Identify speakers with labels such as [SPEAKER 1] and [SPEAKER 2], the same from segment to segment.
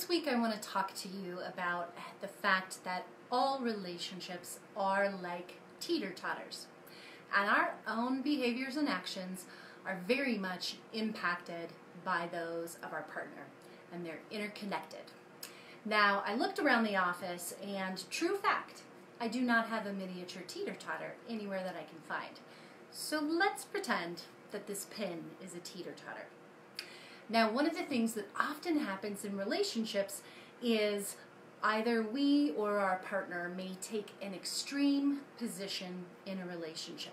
[SPEAKER 1] This week I want to talk to you about the fact that all relationships are like teeter-totters, and our own behaviors and actions are very much impacted by those of our partner, and they're interconnected. Now, I looked around the office, and true fact, I do not have a miniature teeter-totter anywhere that I can find. So let's pretend that this pin is a teeter-totter. Now, one of the things that often happens in relationships is either we or our partner may take an extreme position in a relationship.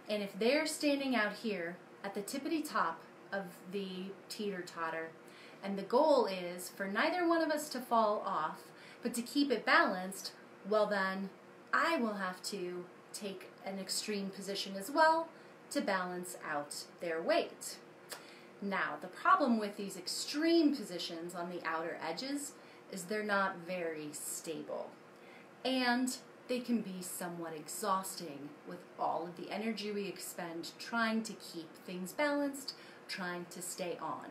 [SPEAKER 1] And if they're standing out here at the tippity top of the teeter-totter, and the goal is for neither one of us to fall off, but to keep it balanced, well then, I will have to take an extreme position as well to balance out their weight. Now, the problem with these extreme positions on the outer edges is they're not very stable, and they can be somewhat exhausting with all of the energy we expend trying to keep things balanced, trying to stay on.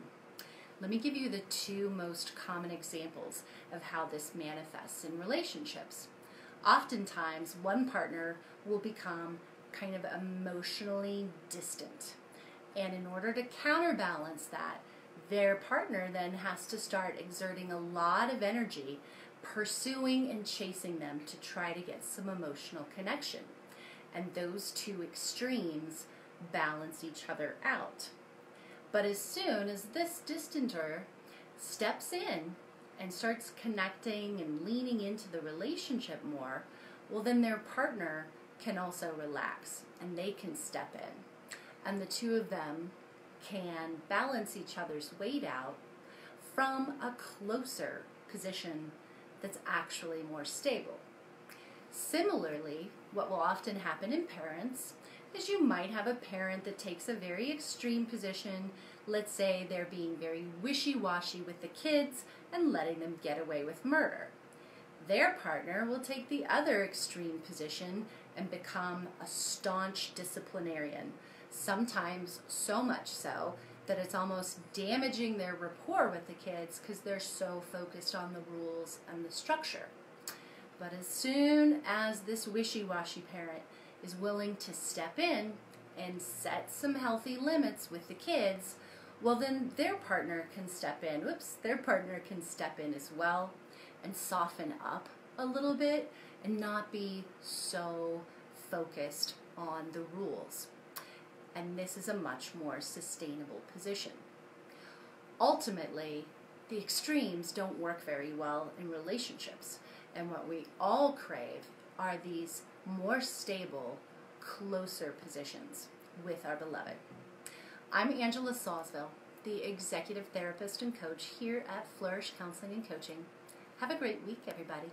[SPEAKER 1] Let me give you the two most common examples of how this manifests in relationships. Oftentimes, one partner will become kind of emotionally distant. And in order to counterbalance that, their partner then has to start exerting a lot of energy pursuing and chasing them to try to get some emotional connection. And those two extremes balance each other out. But as soon as this distanter steps in and starts connecting and leaning into the relationship more, well then their partner can also relax and they can step in. And the two of them can balance each other's weight out from a closer position that's actually more stable. Similarly, what will often happen in parents is you might have a parent that takes a very extreme position. Let's say they're being very wishy-washy with the kids and letting them get away with murder. Their partner will take the other extreme position and become a staunch disciplinarian, sometimes so much so that it's almost damaging their rapport with the kids because they're so focused on the rules and the structure. But as soon as this wishy-washy parent is willing to step in and set some healthy limits with the kids, well then their partner can step in. Their partner can step in as well and soften up a little bit and not be so focused on the rules. And this is a much more sustainable position. Ultimately, the extremes don't work very well in relationships, and what we all crave are these more stable, closer positions with our beloved. I'm Angela Sawsville, the executive therapist and coach here at Flourish Counseling and Coaching. Have a great week, everybody.